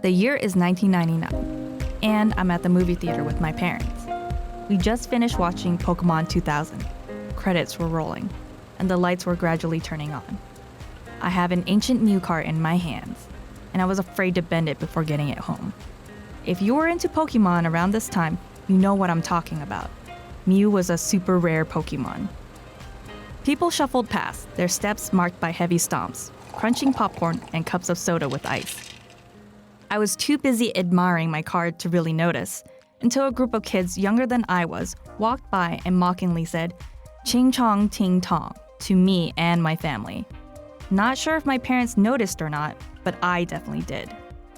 The year is 1999, and I'm at the movie theater with my parents. We just finished watching Pokemon 2000. Credits were rolling, and the lights were gradually turning on. I have an ancient Mew cart in my hands, and I was afraid to bend it before getting it home. If you were into Pokemon around this time, you know what I'm talking about. Mew was a super rare Pokemon. People shuffled past, their steps marked by heavy stomps, crunching popcorn and cups of soda with ice. I was too busy admiring my card to really notice, until a group of kids younger than I was walked by and mockingly said, "Ching chong ting tong," to me and my family. Not sure if my parents noticed or not, but I definitely did.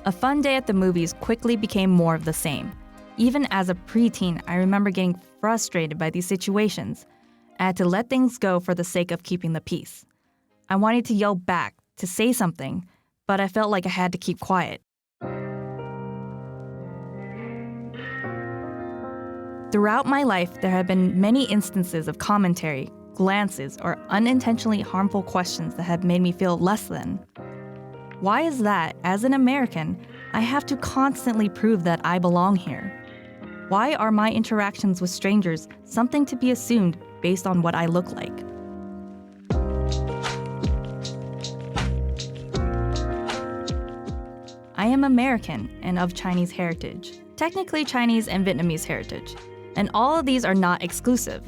A fun day at the movies quickly became more of the same. Even as a preteen, I remember getting frustrated by these situations. I had to let things go for the sake of keeping the peace. I wanted to yell back, to say something, but I felt like I had to keep quiet. Throughout my life, there have been many instances of commentary, glances, or unintentionally harmful questions that have made me feel less than. Why is that, as an American, I have to constantly prove that I belong here? Why are my interactions with strangers something to be assumed based on what I look like? I am American and of Chinese heritage, technically Chinese and Vietnamese heritage, and all of these are not exclusive.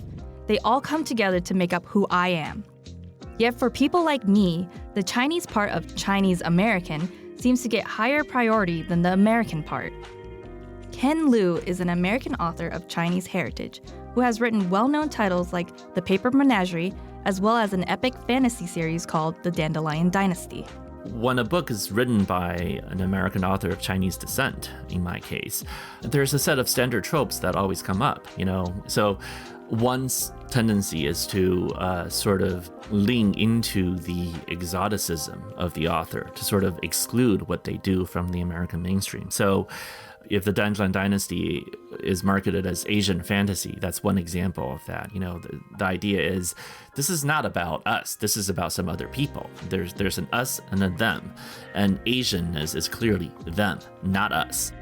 They all come together to make up who I am. Yet for people like me, the Chinese part of Chinese American seems to get higher priority than the American part. Ken Liu is an American author of Chinese heritage who has written well-known titles like The Paper Menagerie, as well as an epic fantasy series called The Dandelion Dynasty. When a book is written by an American author of Chinese descent, in my case, there's a set of standard tropes that always come up, So one's tendency is to sort of lean into the exoticism of the author, to sort of exclude what they do from the American mainstream. So if the Dandelion Dynasty is marketed as Asian fantasy, that's one example of that. The idea is this is not about us. This is about some other people. There's an us and a them, and Asianness is clearly them, not us.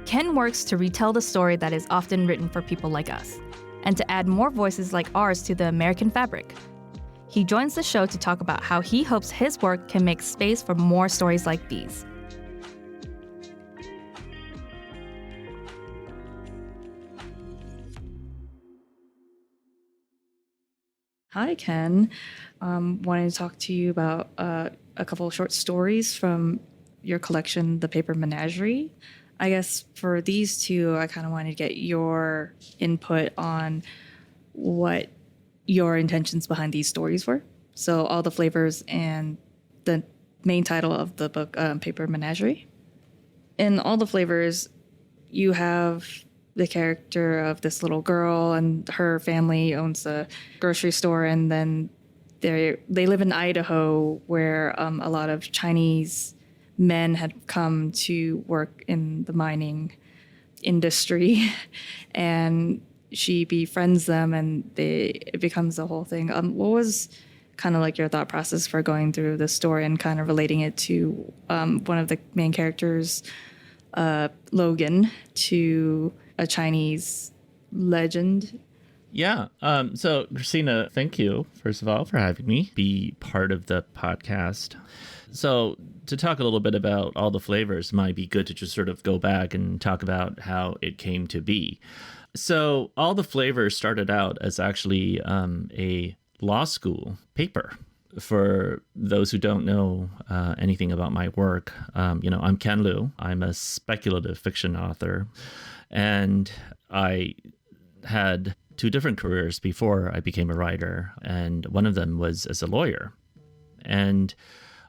Ken works to retell the story that is often written for people like us, and to add more voices like ours to the American fabric. He joins the show to talk about how he hopes his work can make space for more stories like these. Hi, Ken. Wanted to talk to you about a couple of short stories from your collection, The Paper Menagerie. I guess for these two, I kind of wanted to get your input on what your intentions behind these stories were. So All the Flavors and the main title of the book, Paper Menagerie. In All the Flavors, you have the character of this little girl, and her family owns a grocery store, and then they live in Idaho, where a lot of Chinese men had come to work in the mining industry, and she befriends them, and it becomes a whole thing. What was kind of like your thought process for going through the story and kind of relating it to one of the main characters, Logan, to a Chinese legend? Yeah. So, Christina, thank you, first of all, for having me be part of the podcast. So, to talk a little bit about All the Flavors, might be good to just sort of go back and talk about how it came to be. So, All the Flavors started out as actually a law school paper. For those who don't know anything about my work, I'm Ken Liu. I'm a speculative fiction author. And I had two different careers before I became a writer, and one of them was as a lawyer. And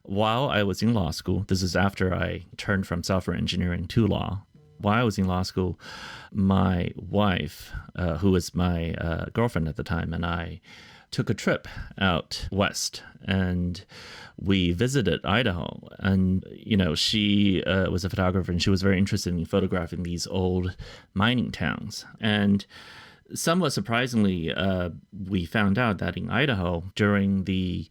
while I was in law school, this is after I turned from software engineering to law, while I was in law school, my wife, who was my girlfriend at the time, and I took a trip out west, and we visited Idaho. And, she was a photographer, and she was very interested in photographing these old mining towns. And somewhat surprisingly, we found out that in Idaho, during the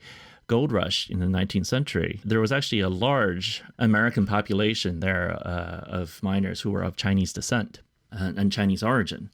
gold rush in the 19th century, there was actually a large American population there of miners who were of Chinese descent and Chinese origin.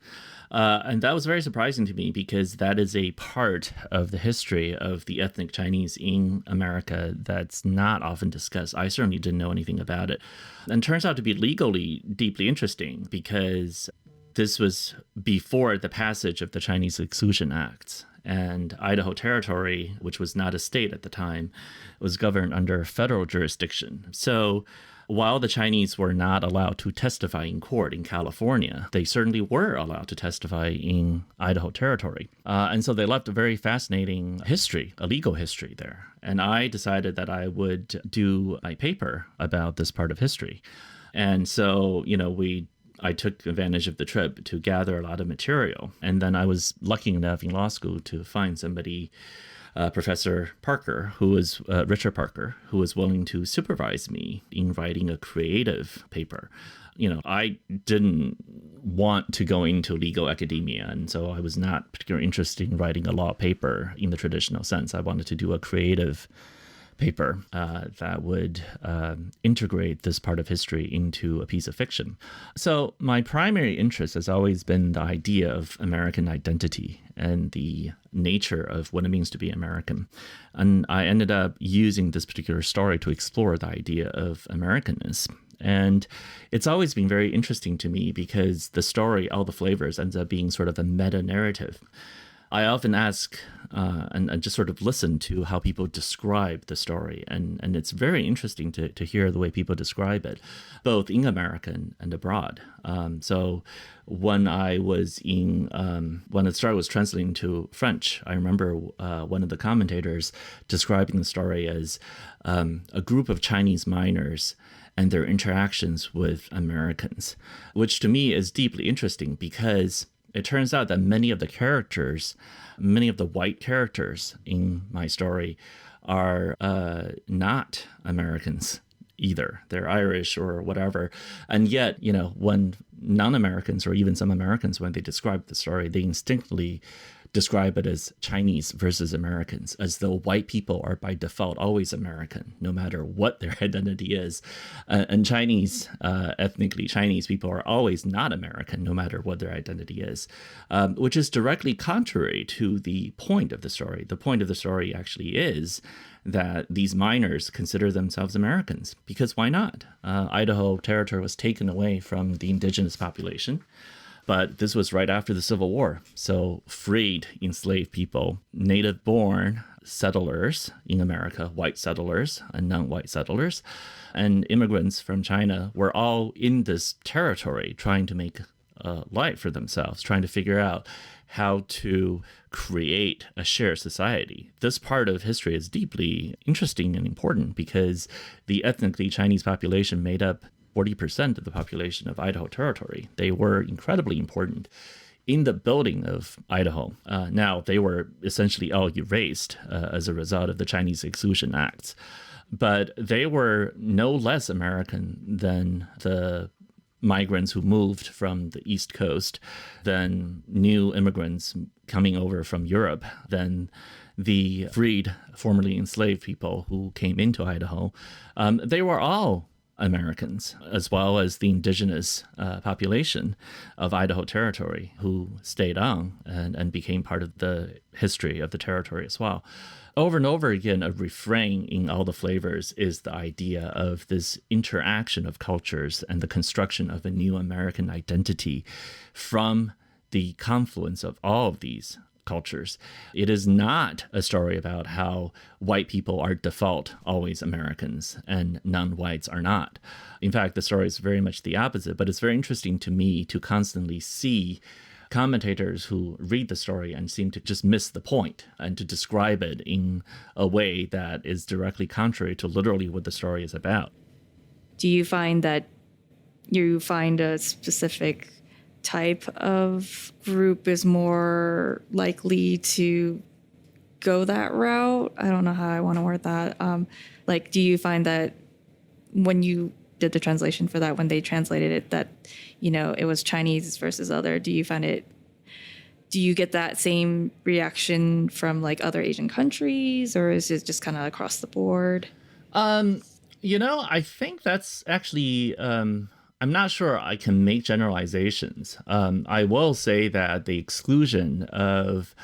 And that was very surprising to me because that is a part of the history of the ethnic Chinese in America that's not often discussed. I certainly didn't know anything about it. And turns out to be legally deeply interesting because this was before the passage of the Chinese Exclusion Acts. And Idaho Territory, which was not a state at the time, was governed under federal jurisdiction. So while the Chinese were not allowed to testify in court in California, they certainly were allowed to testify in Idaho Territory. And so they left a very fascinating history, a legal history there. And I decided that I would do a paper about this part of history. And so, I took advantage of the trip to gather a lot of material. And then I was lucky enough in law school to find somebody, Professor Parker, Richard Parker, who was willing to supervise me in writing a creative paper. I didn't want to go into legal academia, and so I was not particularly interested in writing a law paper in the traditional sense. I wanted to do a creative paper that would integrate this part of history into a piece of fiction. So my primary interest has always been the idea of American identity and the nature of what it means to be American. And I ended up using this particular story to explore the idea of Americanness. And it's always been very interesting to me because the story, All the Flavors, ends up being sort of a meta-narrative. I often ask and just sort of listen to how people describe the story. And it's very interesting to hear the way people describe it, both in America and abroad. So when I was when the story was translating to French, I remember one of the commentators describing the story as a group of Chinese miners and their interactions with Americans, which to me is deeply interesting because it turns out that many of the white characters in my story are not Americans either. They're Irish or whatever. And yet, when non-Americans or even some Americans, when they describe the story, they instinctively describe it as Chinese versus Americans, as though white people are by default always American, no matter what their identity is. And ethnically Chinese people are always not American, no matter what their identity is, which is directly contrary to the point of the story. The point of the story actually is that these miners consider themselves Americans, because why not? Idaho Territory was taken away from the indigenous population. But this was right after the Civil War. So freed enslaved people, native-born settlers in America, white settlers and non-white settlers, and immigrants from China were all in this territory trying to make a life for themselves, trying to figure out how to create a shared society. This part of history is deeply interesting and important because the ethnically Chinese population made up 40% of the population of Idaho Territory. They were incredibly important in the building of Idaho. Now, they were essentially all erased as a result of the Chinese Exclusion Acts, but they were no less American than the migrants who moved from the East Coast, than new immigrants coming over from Europe, than the freed, formerly enslaved people who came into Idaho. They were all Americans, as well as the indigenous population of Idaho Territory who stayed on and became part of the history of the territory as well. Over and over again, a refrain in All the Flavors is the idea of this interaction of cultures and the construction of a new American identity from the confluence of all of these cultures. It is not a story about how white people are default always Americans and non-whites are not. In fact, the story is very much the opposite, but it's very interesting to me to constantly see commentators who read the story and seem to just miss the point and to describe it in a way that is directly contrary to literally what the story is about. Do you find that you find a specific type of group is more likely to go that route? I don't know how I want to word that. Do you find that when you did the translation for that, when they translated it, that, it was Chinese versus other, do Do you get that same reaction from like other Asian countries, or is it just kind of across the board? I think that's actually, I'm not sure I can make generalizations. I will say that the exclusion of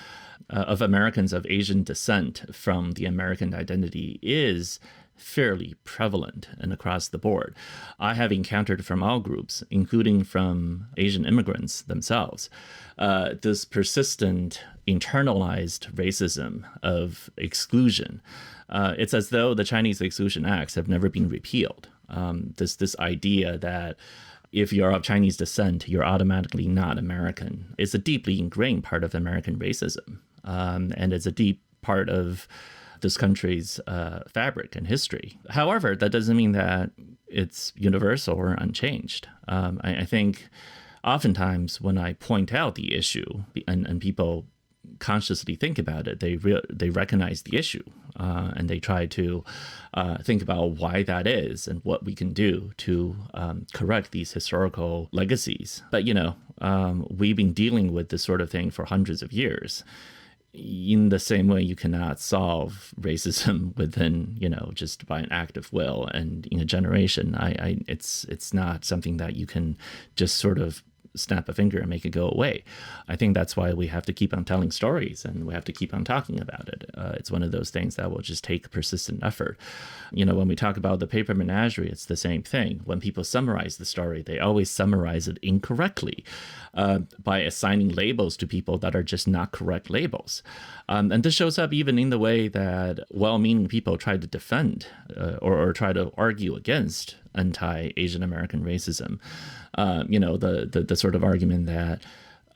Americans of Asian descent from the American identity is fairly prevalent and across the board. I have encountered from all groups, including from Asian immigrants themselves, this persistent internalized racism of exclusion. It's as though the Chinese Exclusion Acts have never been repealed. This idea that if you're of Chinese descent, you're automatically not American. It's a deeply ingrained part of American racism, and it's a deep part of this country's fabric and history. However, that doesn't mean that it's universal or unchanged. I think oftentimes when I point out the issue and people consciously think about it, they recognize the issue, and they try to think about why that is and what we can do to correct these historical legacies. But, we've been dealing with this sort of thing for hundreds of years. In the same way, you cannot solve racism within, just by an act of will and in a generation. It's not something that you can just sort of snap a finger and make it go away. I think that's why we have to keep on telling stories and we have to keep on talking about it. It's one of those things that will just take persistent effort. When we talk about the paper menagerie, it's the same thing. When people summarize the story, they always summarize it incorrectly by assigning labels to people that are just not correct labels. And this shows up even in the way that well-meaning people try to defend or try to argue against anti-Asian American racism. The sort of argument that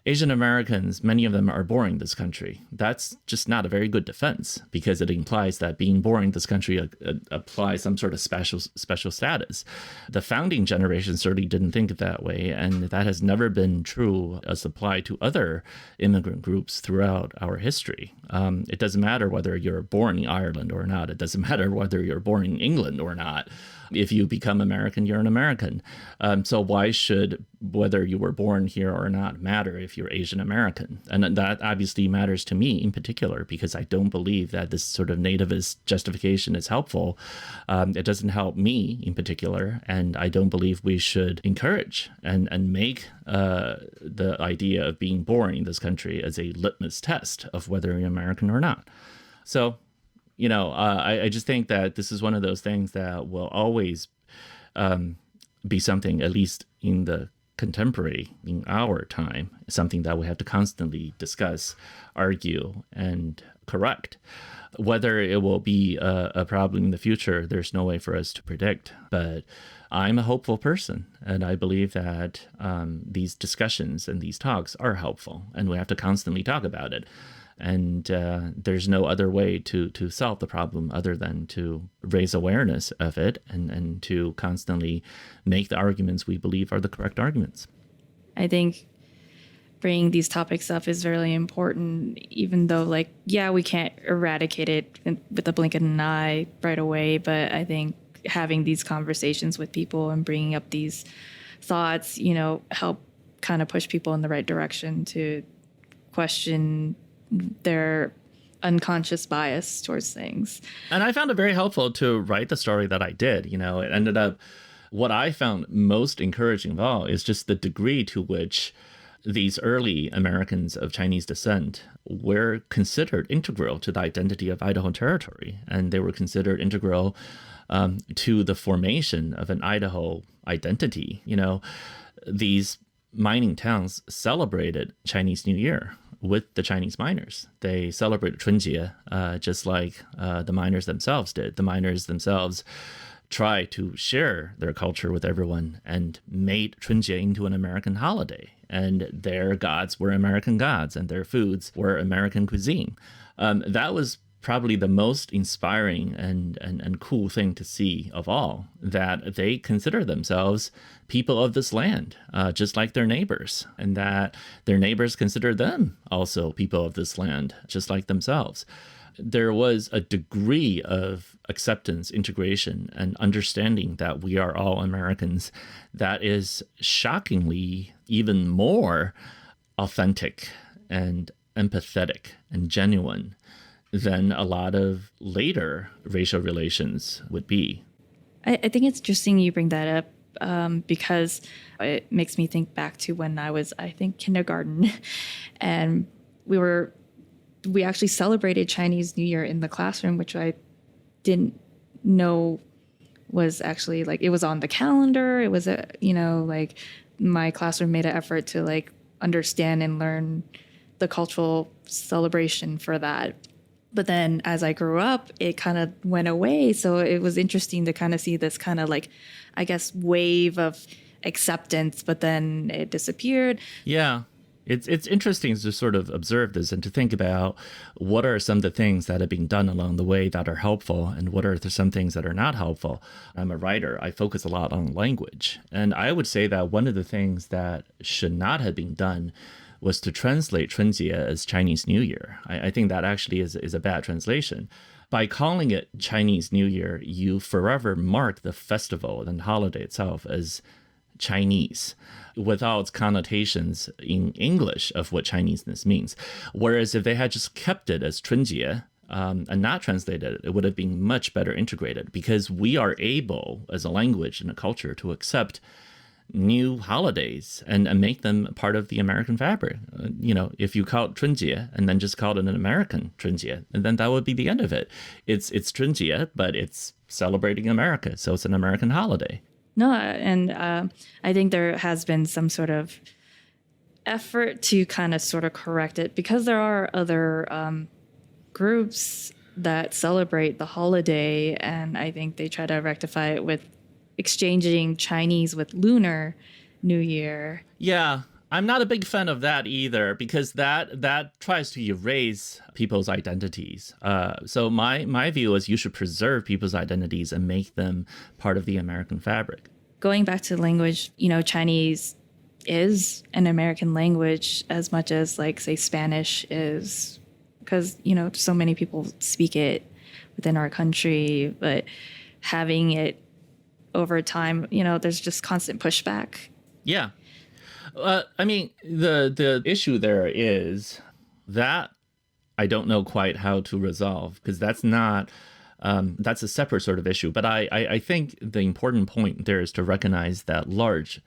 Asian Americans, many of them are born in this country. That's just not a very good defense, because it implies that being born in this country applies some sort of special status. The founding generation certainly didn't think it that way, and that has never been true as applied to other immigrant groups throughout our history. It doesn't matter whether you're born in Ireland or not. It doesn't matter whether you're born in England or not. If you become American, you're an American. So why should whether you were born here or not matter if you're Asian American? And that obviously matters to me in particular, because I don't believe that this sort of nativist justification is helpful. It doesn't help me in particular, and I don't believe we should encourage and make the idea of being born in this country as a litmus test of whether you're American or not. So I just think that this is one of those things that will always be something, at least in the contemporary, in our time, something that we have to constantly discuss, argue, and correct. Whether it will be a problem in the future, there's no way for us to predict. But I'm a hopeful person, and I believe that these discussions and these talks are helpful, and we have to constantly talk about it. And there's no other way to solve the problem other than to raise awareness of it and to constantly make the arguments we believe are the correct arguments. I think bringing these topics up is really important, even though, we can't eradicate it with a blink of an eye right away. But I think having these conversations with people and bringing up these thoughts, help kind of push people in the right direction to question their unconscious bias towards things. And I found it very helpful to write the story that I did. It ended up, what I found most encouraging of all is just the degree to which these early Americans of Chinese descent were considered integral to the identity of Idaho Territory. And they were considered integral to the formation of an Idaho identity. These mining towns celebrated Chinese New Year with the Chinese miners. They celebrated Chunjie just like the miners themselves did. The miners themselves tried to share their culture with everyone and made Chunjie into an American holiday. And their gods were American gods, and their foods were American cuisine. That was probably the most inspiring and cool thing to see of all, that they consider themselves people of this land, just like their neighbors, and that their neighbors consider them also people of this land, just like themselves. There was a degree of acceptance, integration, and understanding that we are all Americans that is shockingly even more authentic and empathetic and genuine than a lot of later racial relations would be. I think it's interesting you bring that up because it makes me think back to when I was, I think, kindergarten, and we actually celebrated Chinese New Year in the classroom, which I didn't know was actually like, it was on the calendar. It was like my classroom made an effort to like understand and learn the cultural celebration for that. But then as I grew up, it kind of went away. So it was interesting to kind of see this kind of like, I guess, wave of acceptance, but then it disappeared. Yeah. It's interesting to sort of observe this and to think about what are some of the things that have been done along the way that are helpful and what are some things that are not helpful. I'm a writer. I focus a lot on language. And I would say that one of the things that should not have been done was to translate Chunjie as Chinese New Year. I think that actually is a bad translation. By calling it Chinese New Year, you forever mark the festival and holiday itself as Chinese without its connotations in English of what Chineseness means. Whereas if they had just kept it as Chunjie and not translated it, it would have been much better integrated, because we are able as a language and a culture to accept new holidays and make them part of the American fabric. If you call it Chunjie and then just call it an American Chunjie, and then that would be the end of it. It's Chunjie, but it's celebrating America, so it's an American holiday. No, and I think there has been some sort of effort to kind of sort of correct it, because there are other groups that celebrate the holiday, and I think they try to rectify it with exchanging Chinese with Lunar New Year. Yeah, I'm not a big fan of that either, because that tries to erase people's identities. So my view is you should preserve people's identities and make them part of the American fabric. Going back to language, Chinese is an American language as much as, like, say, Spanish is, because, so many people speak it within our country, but having it over time, there's just constant pushback. Yeah. The issue there is that I don't know quite how to resolve, because that's not, that's a separate sort of issue. But I think the important point there is to recognize that large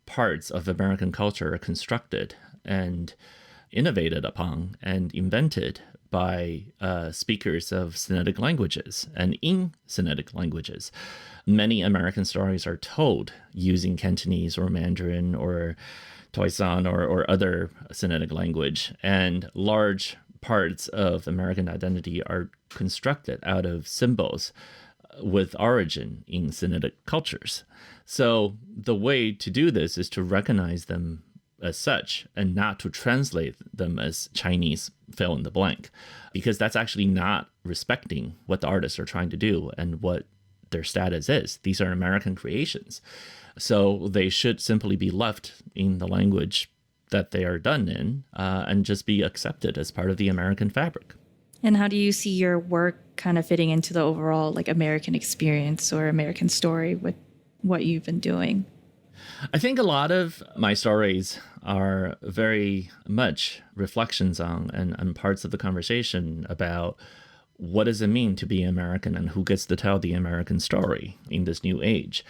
parts of American culture are constructed and innovated upon and invented by speakers of Sinitic languages and in Sinitic languages. Many American stories are told using Cantonese or Mandarin or Toisan or other Sinitic language, and large parts of American identity are constructed out of symbols with origin in Sinitic cultures. So the way to do this is to recognize them as such and not to translate them as Chinese fill in the blank, because that's actually not respecting what the artists are trying to do and what their status is. These are American creations. So they should simply be left in the language that they are done in and just be accepted as part of the American fabric. And how do you see your work kind of fitting into the overall, like, American experience or American story with what you've been doing? I think a lot of my stories are very much reflections on and parts of the conversation about what does it mean to be American and who gets to tell the American story in this new age.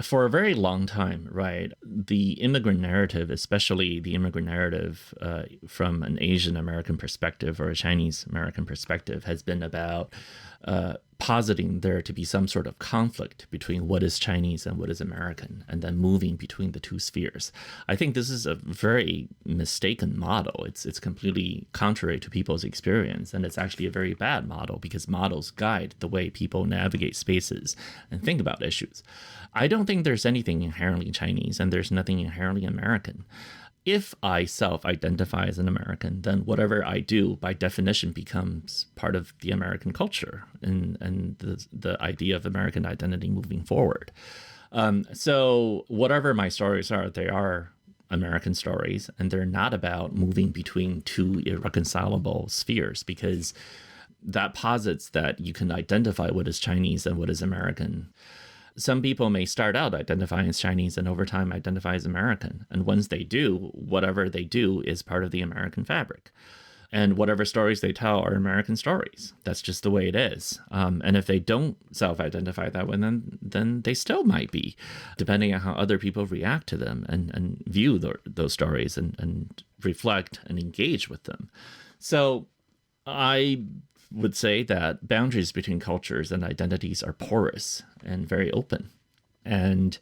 For a very long time, right, the immigrant narrative, especially the immigrant narrative from an Asian American perspective or a Chinese American perspective, has been about positing there to be some sort of conflict between what is Chinese and what is American, and then moving between the two spheres. I think this is a very mistaken model. It's completely contrary to people's experience, and it's actually a very bad model, because models guide the way people navigate spaces and think about issues. I don't think there's anything inherently Chinese and there's nothing inherently American. If I self-identify as an American, then whatever I do by definition becomes part of the American culture and the idea of American identity moving forward. So whatever my stories are, they are American stories, and they're not about moving between two irreconcilable spheres, because that posits that you can identify what is Chinese and what is American. Some people may start out identifying as Chinese and over time identify as American. And once they do, whatever they do is part of the American fabric. And whatever stories they tell are American stories. That's just the way it is. And if they don't self-identify that way, then they still might be, depending on how other people react to them and view those stories and reflect and engage with them. So I would say that boundaries between cultures and identities are porous and very open. And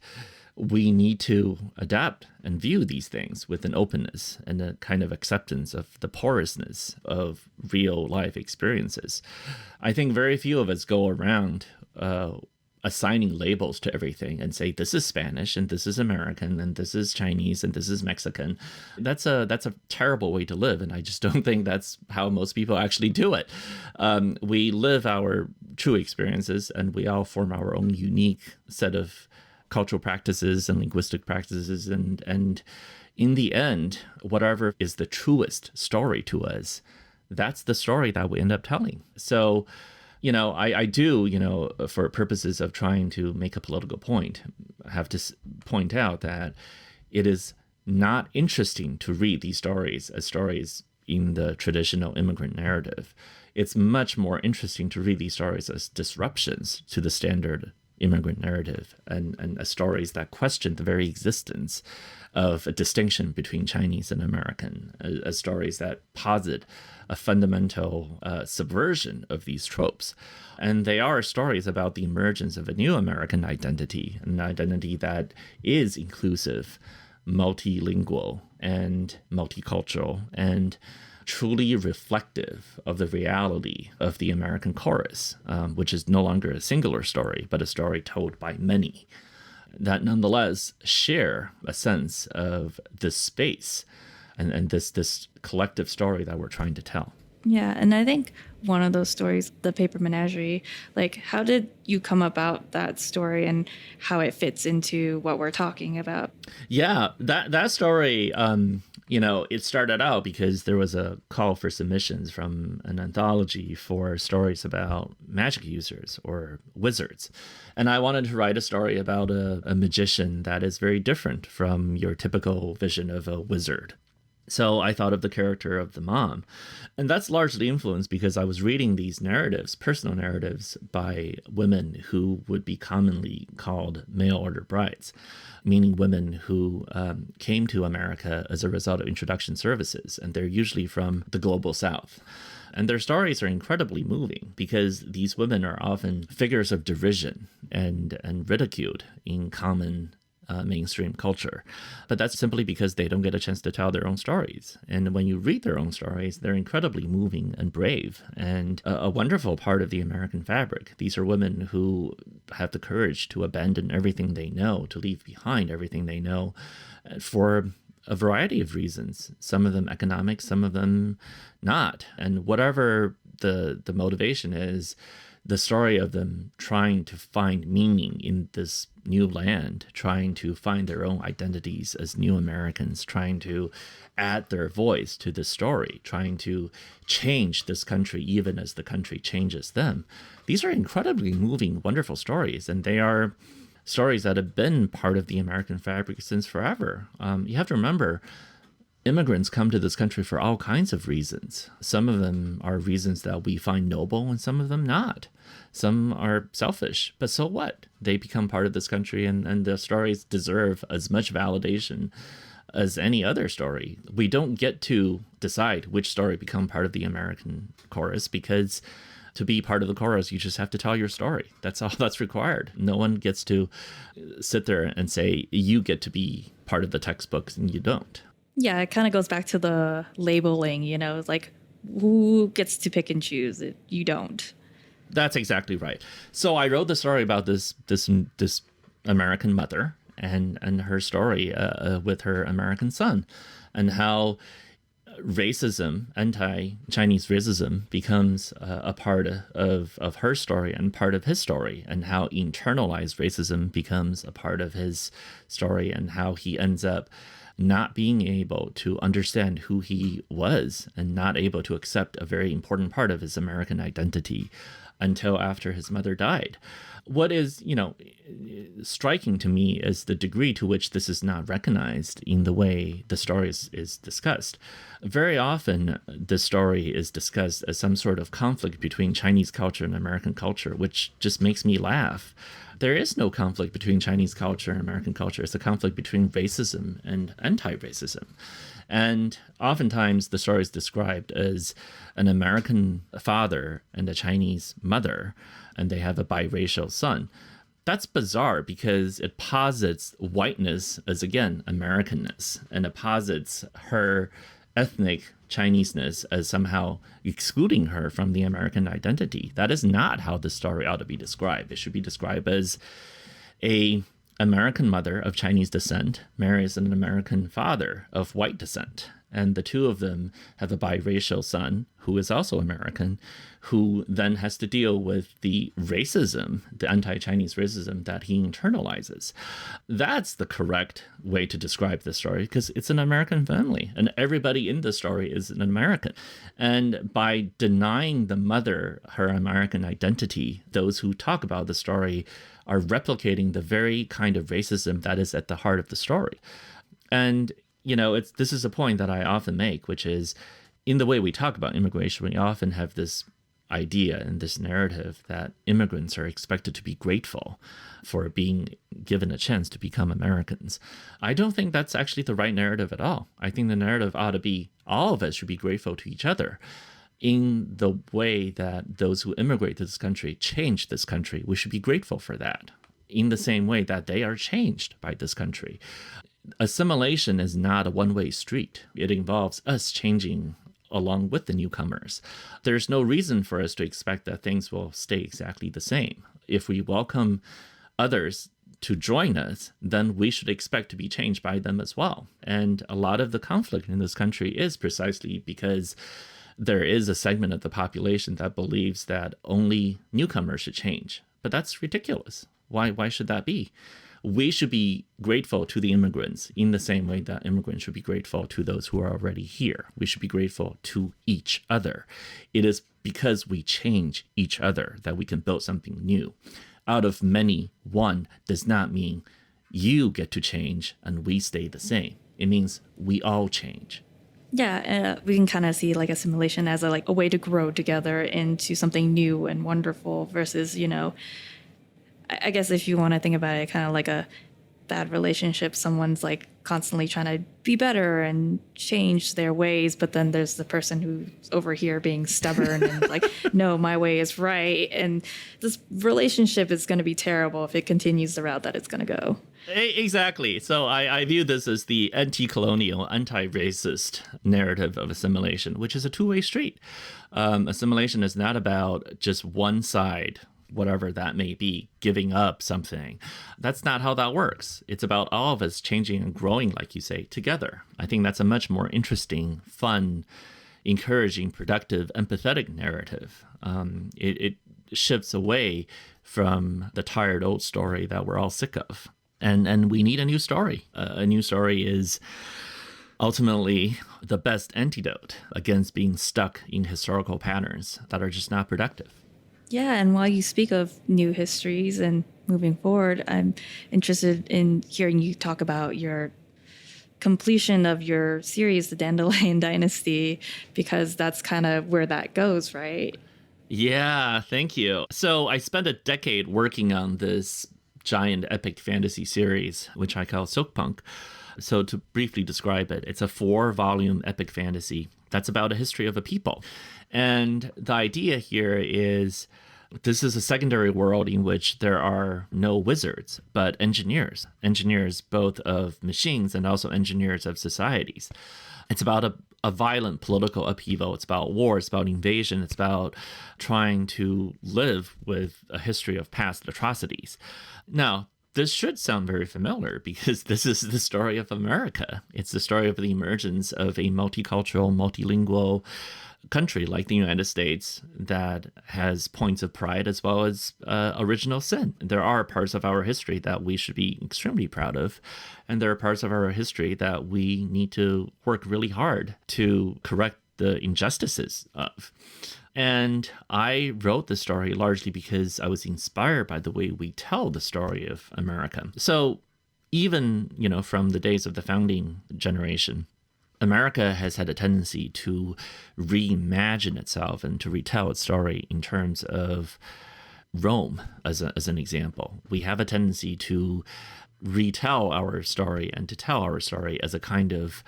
we need to adapt and view these things with an openness and a kind of acceptance of the porousness of real life experiences. I think very few of us go around assigning labels to everything and say, this is Spanish and this is American and this is Chinese and this is Mexican. That's a terrible way to live. And I just don't think that's how most people actually do it. We live our true experiences and we all form our own unique set of cultural practices and linguistic practices. And in the end, whatever is the truest story to us, that's the story that we end up telling. So, I do, for purposes of trying to make a political point, have to point out that it is not interesting to read these stories as stories in the traditional immigrant narrative. It's much more interesting to read these stories as disruptions to the standard immigrant narrative and as stories that question the very existence of a distinction between Chinese and American, as stories that posit a fundamental subversion of these tropes. And they are stories about the emergence of a new American identity, an identity that is inclusive, multilingual, and multicultural, and truly reflective of the reality of the American chorus, which is no longer a singular story, but a story told by many, that nonetheless share a sense of this space and this collective story that we're trying to tell. Yeah, and I think one of those stories, the Paper Menagerie, how did you come about that story and how it fits into what we're talking about? Yeah, that story, it started out because there was a call for submissions from an anthology for stories about magic users or wizards. And I wanted to write a story about a magician that is very different from your typical vision of a wizard. So I thought of the character of the mom. And that's largely influenced because I was reading these narratives, personal narratives, by women who would be commonly called mail-order brides, meaning women who came to America as a result of introduction services. And they're usually from the global South. And their stories are incredibly moving because these women are often figures of derision and ridiculed in common mainstream culture. But that's simply because they don't get a chance to tell their own stories. And when you read their own stories, they're incredibly moving and brave and a wonderful part of the American fabric. These are women who have the courage to abandon everything they know, to leave behind everything they know for a variety of reasons, some of them economic, some of them not. And whatever the motivation is, the story of them trying to find meaning in this new land, trying to find their own identities as new Americans, trying to add their voice to the story, trying to change this country even as the country changes them. These are incredibly moving, wonderful stories, and they are stories that have been part of the American fabric since forever. You have to remember, immigrants come to this country for all kinds of reasons. Some of them are reasons that we find noble and some of them not. Some are selfish, but so what? They become part of this country and their stories deserve as much validation as any other story. We don't get to decide which story become part of the American chorus because to be part of the chorus, you just have to tell your story. That's all that's required. No one gets to sit there and say, you get to be part of the textbooks and you don't. Yeah, it kind of goes back to the labeling, who gets to pick and choose? You don't. That's exactly right. So I wrote the story about this American mother and her story with her American son, and how racism, anti-Chinese racism, becomes a part of her story and part of his story, and how internalized racism becomes a part of his story, and how he ends up not being able to understand who he was and not able to accept a very important part of his American identity until after his mother died. What is, striking to me is the degree to which this is not recognized in the way the story is discussed. Very often, the story is discussed as some sort of conflict between Chinese culture and American culture, which just makes me laugh. There is no conflict between Chinese culture and American culture. It's a conflict between racism and anti-racism. And oftentimes the story is described as an American father and a Chinese mother, and they have a biracial son. That's bizarre because it posits whiteness as, again, Americanness, and it posits her ethnic Chineseness as somehow excluding her from the American identity. That is not how the story ought to be described. It should be described as a American mother of Chinese descent marries an American father of white descent. And the two of them have a biracial son who is also American, who then has to deal with the racism, the anti-Chinese racism that he internalizes. That's the correct way to describe this story because it's an American family and everybody in the story is an American. And by denying the mother her American identity, those who talk about the story are replicating the very kind of racism that is at the heart of the story. And this is a point that I often make, which is in the way we talk about immigration, we often have this idea and this narrative that immigrants are expected to be grateful for being given a chance to become Americans. I don't think that's actually the right narrative at all. I think the narrative ought to be all of us should be grateful to each other in the way that those who immigrate to this country change this country. We should be grateful for that in the same way that they are changed by this country. Assimilation is not a one-way street. It involves us changing along with the newcomers. There's no reason for us to expect that things will stay exactly the same. If we welcome others to join us, then we should expect to be changed by them as well. And a lot of the conflict in this country is precisely because there is a segment of the population that believes that only newcomers should change. But that's ridiculous. Why should that be? We should be grateful to the immigrants in the same way that immigrants should be grateful to those who are already here. We should be grateful to each other. It is because we change each other that we can build something new. Out of many, one does not mean you get to change and we stay the same. It means we all change. Yeah, we can kind of see like assimilation as a way to grow together into something new and wonderful versus, I guess if you want to think about it, kind of like a bad relationship, someone's like constantly trying to be better and change their ways, but then there's the person who's over here being stubborn and like, no, my way is right. And this relationship is going to be terrible if it continues the route that it's going to go. Exactly. So I view this as the anti-colonial, anti-racist narrative of assimilation, which is a two-way street. Assimilation is not about just one side, whatever that may be, giving up something. That's not how that works. It's about all of us changing and growing, like you say, together. I think that's a much more interesting, fun, encouraging, productive, empathetic narrative. It shifts away from the tired old story that we're all sick of. And we need a new story. A new story is ultimately the best antidote against being stuck in historical patterns that are just not productive. Yeah, and while you speak of new histories and moving forward, I'm interested in hearing you talk about your completion of your series, The Dandelion Dynasty, because that's kind of where that goes, right? Yeah, thank you. So I spent a decade working on this giant epic fantasy series, which I call Silkpunk. So to briefly describe it, it's a 4-volume epic fantasy that's about a history of a people. And the idea here is this is a secondary world in which there are no wizards, but engineers both of machines and also engineers of societies. It's about a violent political upheaval. It's about war. It's about invasion. It's about trying to live with a history of past atrocities. Now, this should sound very familiar because this is the story of America. It's the story of the emergence of a multicultural, multilingual country like the United States that has points of pride as well as original sin. There are parts of our history that we should be extremely proud of, and there are parts of our history that we need to work really hard to correct the injustices of. And I wrote the story largely because I was inspired by the way we tell the story of America. So even, from the days of the founding generation, America has had a tendency to reimagine itself and to retell its story in terms of Rome, as an example. We have a tendency to retell our story and to tell our story as a kind of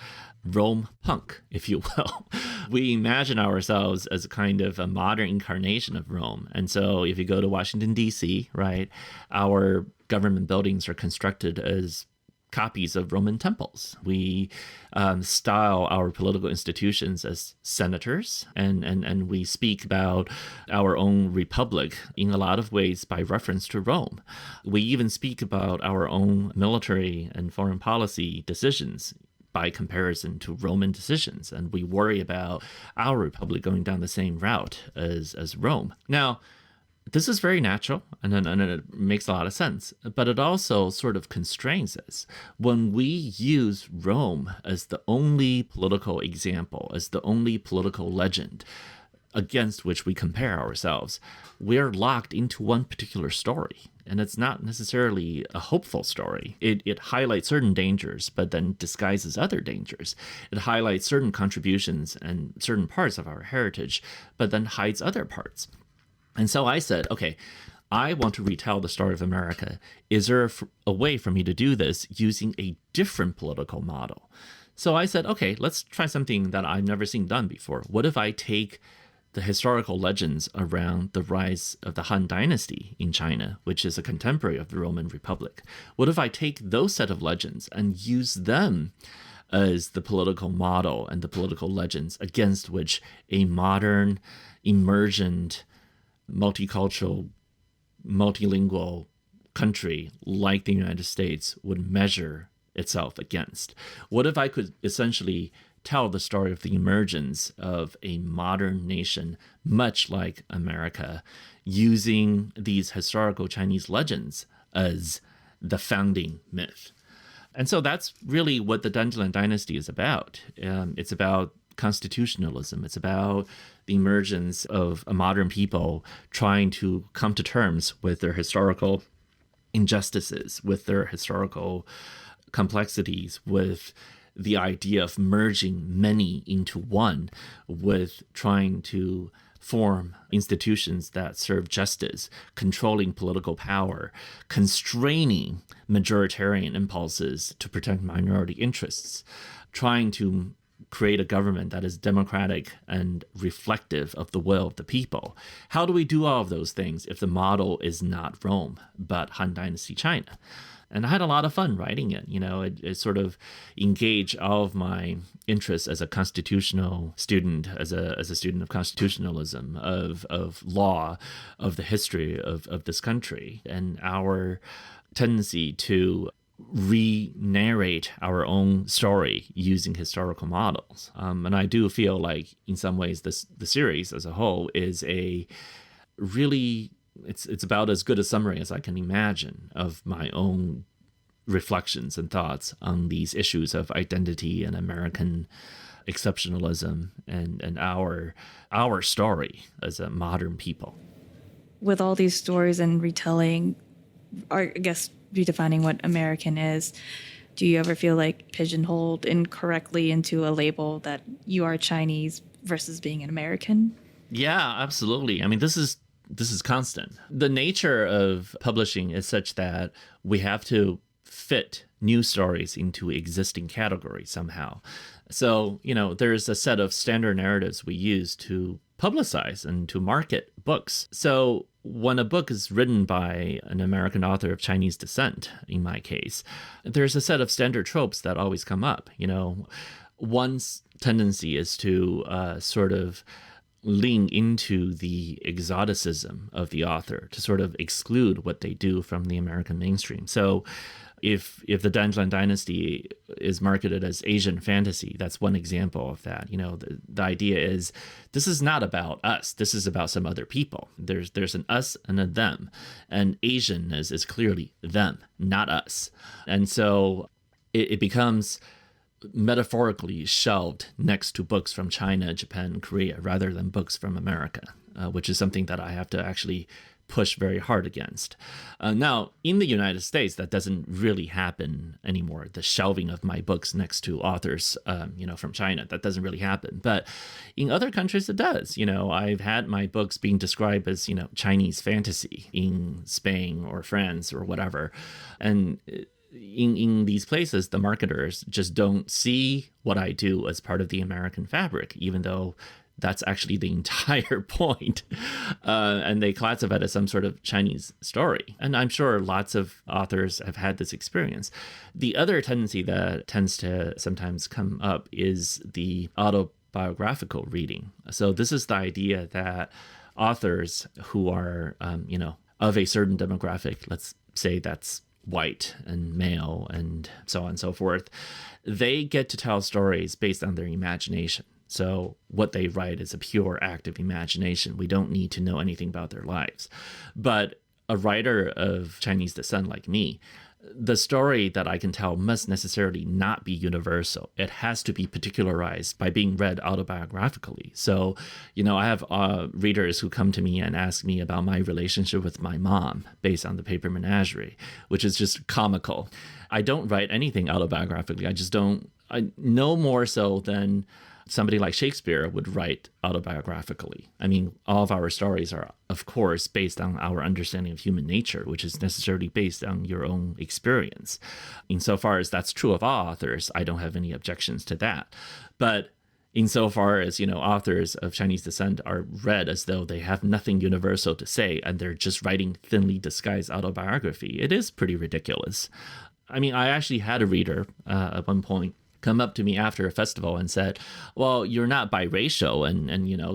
Rome punk, if you will. We imagine ourselves as a kind of a modern incarnation of Rome. And so if you go to Washington, D.C., right, our government buildings are constructed as copies of Roman temples. We style our political institutions as senators, and we speak about our own republic in a lot of ways by reference to Rome. We even speak about our own military and foreign policy decisions by comparison to Roman decisions, and we worry about our republic going down the same route as Rome. Now, this is very natural, and it makes a lot of sense, but it also sort of constrains us. When we use Rome as the only political example, as the only political legend against which we compare ourselves, we're locked into one particular story. And it's not necessarily a hopeful story. It highlights certain dangers, but then disguises other dangers. It highlights certain contributions and certain parts of our heritage, but then hides other parts. And so I said, okay, I want to retell the story of America. Is there a way for me to do this using a different political model? So I said, okay, let's try something that I've never seen done before. What if I take the historical legends around the rise of the Han Dynasty in China, which is a contemporary of the Roman Republic? What if I take those set of legends and use them as the political model and the political legends against which a modern, emergent, multicultural, multilingual country like the United States would measure itself against? What if I could essentially tell the story of the emergence of a modern nation, much like America, using these historical Chinese legends as the founding myth? And so that's really what the Dandelion Dynasty is about. It's about constitutionalism. It's about the emergence of a modern people trying to come to terms with their historical injustices, with their historical complexities, with the idea of merging many into one, with trying to form institutions that serve justice, controlling political power, constraining majoritarian impulses to protect minority interests, trying to create a government that is democratic and reflective of the will of the people. How do we do all of those things if the model is not Rome, but Han Dynasty China? And I had a lot of fun writing it. It sort of engaged all of my interests as a constitutional student, as a student of constitutionalism, of law, of the history of this country, and our tendency to re-narrate our own story using historical models. And I do feel like, in some ways, the series as a whole is a really... It's about as good a summary as I can imagine of my own reflections and thoughts on these issues of identity and American exceptionalism and our story as a modern people. With all these stories and retelling, or I guess redefining what American is, do you ever feel like pigeonholed incorrectly into a label that you are Chinese versus being an American? Yeah, absolutely. I mean, this is constant. The nature of publishing is such that we have to fit new stories into existing categories somehow. So, there's a set of standard narratives we use to publicize and to market books. So when a book is written by an American author of Chinese descent, in my case, there's a set of standard tropes that always come up. One's tendency is to sort of lean into the exoticism of the author, to sort of exclude what they do from the American mainstream. So if the Dandelion Dynasty is marketed as Asian fantasy, that's one example of that. The idea is, this is not about us. This is about some other people. There's an us and a them, and Asian is clearly them, not us. And so it becomes metaphorically shelved next to books from China, Japan, Korea, rather than books from America. which is something that I have to actually push very hard against. Now, in the United States, that doesn't really happen anymore. The shelving of my books next to authors, from China, that doesn't really happen. But in other countries, it does. I've had my books being described as, Chinese fantasy in Spain or France or whatever. And in these places, the marketers just don't see what I do as part of the American fabric, even though that's actually the entire point. And they classify it as some sort of Chinese story. And I'm sure lots of authors have had this experience. The other tendency that tends to sometimes come up is the autobiographical reading. So this is the idea that authors who are, of a certain demographic, let's say that's white and male and so on and so forth, they get to tell stories based on their imagination. So what they write is a pure act of imagination. We don't need to know anything about their lives. But a writer of Chinese descent like me, the story that I can tell must necessarily not be universal. It has to be particularized by being read autobiographically. So, I have readers who come to me and ask me about my relationship with my mom based on the Paper Menagerie, which is just comical. I don't write anything autobiographically. I no more so than somebody like Shakespeare would write autobiographically. I mean, all of our stories are, of course, based on our understanding of human nature, which is necessarily based on your own experience. Insofar as that's true of all authors, I don't have any objections to that. But insofar as, authors of Chinese descent are read as though they have nothing universal to say and they're just writing thinly disguised autobiography, it is pretty ridiculous. I mean, I actually had a reader at one point come up to me after a festival and said, well, you're not biracial and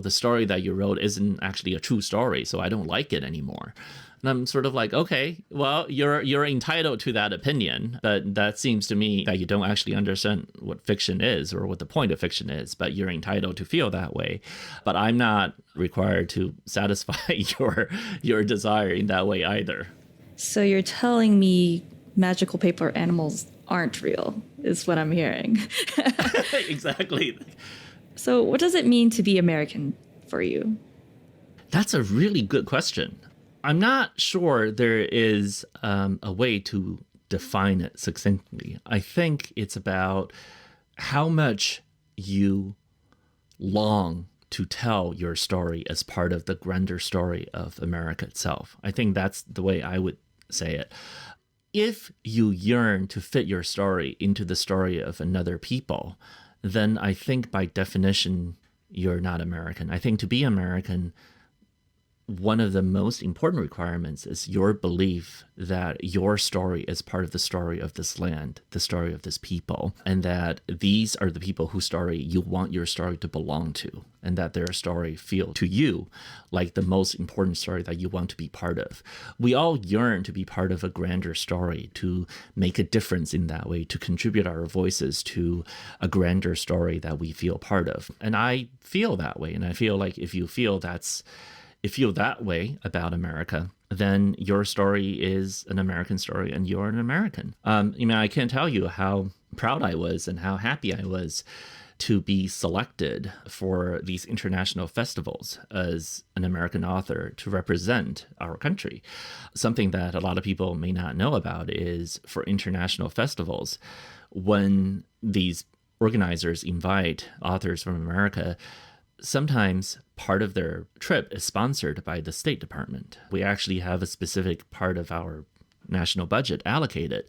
the story that you wrote isn't actually a true story, so I don't like it anymore. And I'm sort of like, okay, well, you're entitled to that opinion, but that seems to me that you don't actually understand what fiction is or what the point of fiction is, but you're entitled to feel that way. But I'm not required to satisfy your desire in that way either. So you're telling me magical paper animals aren't real, is what I'm hearing. Exactly. So what does it mean to be American for you? That's a really good question. I'm not sure there is a way to define it succinctly. I think it's about how much you long to tell your story as part of the grander story of America itself. I think that's the way I would say it. If you yearn to fit your story into the story of another people, then I think by definition, you're not American. I think to be American, one of the most important requirements is your belief that your story is part of the story of this land, the story of this people, and that these are the people whose story you want your story to belong to, and that their story feel to you like the most important story that you want to be part of. We all yearn to be part of a grander story, to make a difference in that way, to contribute our voices to a grander story that we feel part of. And I feel that way, and I feel like if you feel that way about America, then your story is an American story and you're an American. I can't tell you how proud I was and how happy I was to be selected for these international festivals as an American author to represent our country. Something that a lot of people may not know about is for international festivals, when these organizers invite authors from America, sometimes part of their trip is sponsored by the State Department. We actually have a specific part of our national budget allocated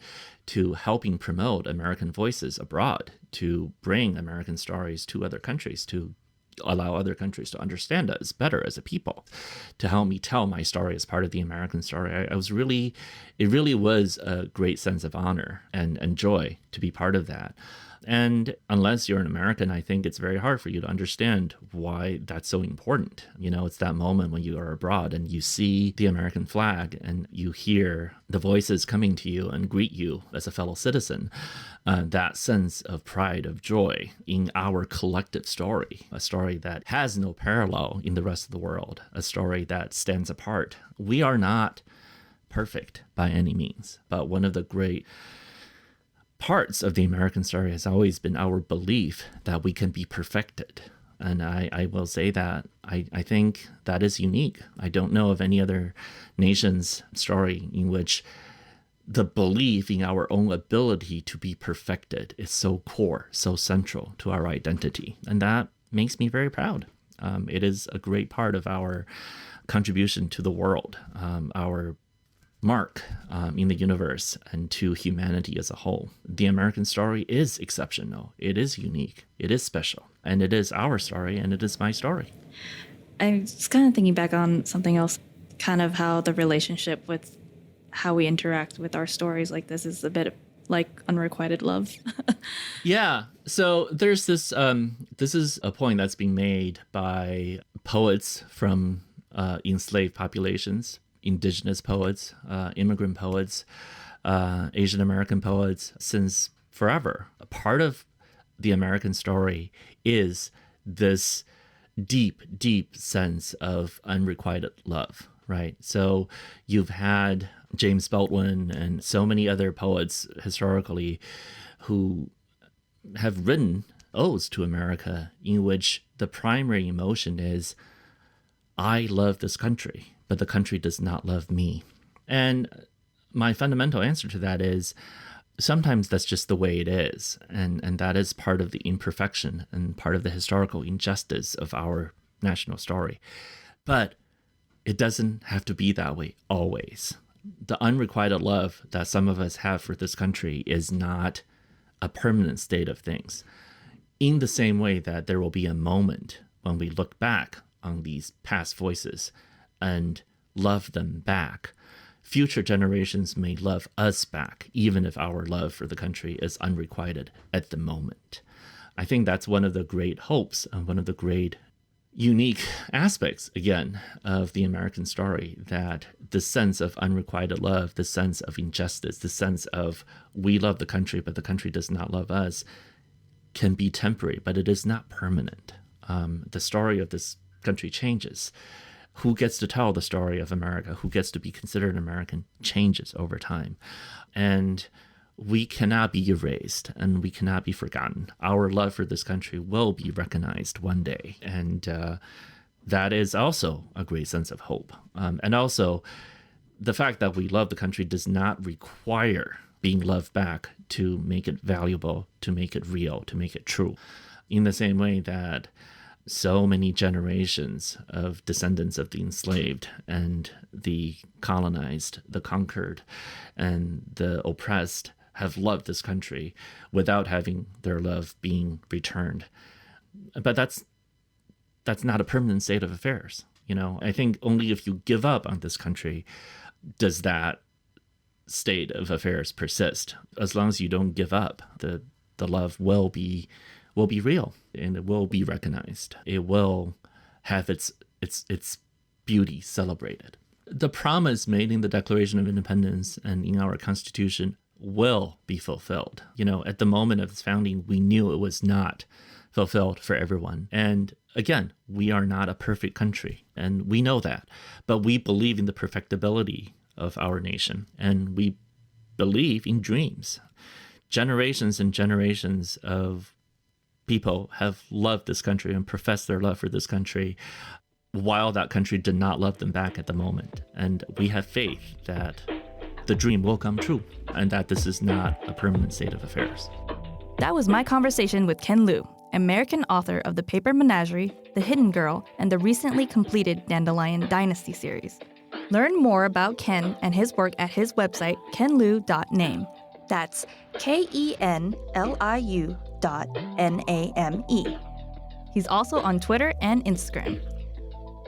to helping promote American voices abroad, to bring American stories to other countries, to allow other countries to understand us better as a people, to help me tell my story as part of the American story. It really was a great sense of honor and joy to be part of that. And unless you're an American, I think it's very hard for you to understand why that's so important. It's that moment when you are abroad and you see the American flag and you hear the voices coming to you and greet you as a fellow citizen. That sense of pride, of joy in our collective story, a story that has no parallel in the rest of the world, a story that stands apart. We are not perfect by any means, but one of the great parts of the American story has always been our belief that we can be perfected. And I will say that I think that is unique. I don't know of any other nation's story in which the belief in our own ability to be perfected is so core, so central to our identity. And that makes me very proud. It is a great part of our contribution to the world, our mark in the universe and to humanity as a whole. The American story is exceptional. It is unique. It is special. And it is our story, and it is my story. I was kind of thinking back on something else, kind of how the relationship with how we interact with our stories like this is a bit like unrequited love. Yeah. So there's this, this is a point that's being made by poets from enslaved populations, indigenous poets, immigrant poets, Asian American poets since forever. A part of the American story is this deep, deep sense of unrequited love, right? So you've had James Baldwin and so many other poets historically who have written odes to America in which the primary emotion is, I love this country, but the country does not love me. And my fundamental answer to that is, sometimes that's just the way it is. And that is part of the imperfection and part of the historical injustice of our national story. But it doesn't have to be that way always. The unrequited love that some of us have for this country is not a permanent state of things. In the same way that there will be a moment when we look back on these past voices and love them back, future generations may love us back, even if our love for the country is unrequited at the moment. I think that's one of the great hopes and one of the great unique aspects, again, of the American story, that the sense of unrequited love, the sense of injustice, the sense of we love the country, but the country does not love us, can be temporary, but it is not permanent. The story of this country changes. Who gets to tell the story of America, who gets to be considered an American, changes over time. And we cannot be erased and we cannot be forgotten. Our love for this country will be recognized one day. And that is also a great sense of hope. And also, the fact that we love the country does not require being loved back to make it valuable, to make it real, to make it true. In the same way that so many generations of descendants of the enslaved and the colonized, the conquered, and the oppressed have loved this country without having their love being returned. But that's not a permanent state of affairs. You know, I think only if you give up on this country does that state of affairs persist. As long as you don't give up, the love will be real, and it will be recognized. It will have its beauty celebrated. The promise made in the Declaration of Independence and in our Constitution will be fulfilled. You know, at the moment of its founding, we knew it was not fulfilled for everyone. And again, we are not a perfect country, and we know that. But we believe in the perfectibility of our nation, and we believe in dreams. Generations and generations of people have loved this country and professed their love for this country while that country did not love them back at the moment. And we have faith that the dream will come true and that this is not a permanent state of affairs. That was my conversation with Ken Liu, American author of The Paper Menagerie, The Hidden Girl, and the recently completed Dandelion Dynasty series. Learn more about Ken and his work at his website, kenliu.name. That's KENLIU.NAME. He's also on Twitter and Instagram.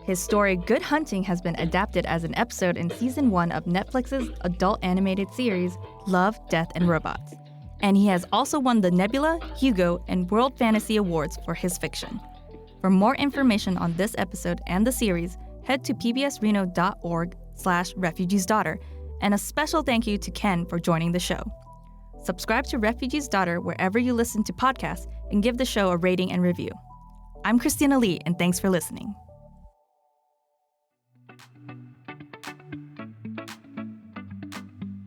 His story Good Hunting has been adapted as an episode in Season 1 of Netflix's adult animated series Love, Death, and Robots. And he has also won the Nebula, Hugo, and World Fantasy Awards for his fiction. For more information on this episode and the series, head to pbsreno.org/Refugee's Daughter, and a special thank you to Ken for joining the show. Subscribe to Refugee's Daughter wherever you listen to podcasts and give the show a rating and review. I'm Christina Lee, and thanks for listening.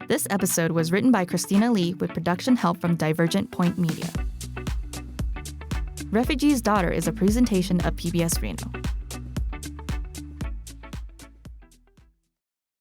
This episode was written by Christina Lee with production help from Divergent Point Media. Refugee's Daughter is a presentation of PBS Reno.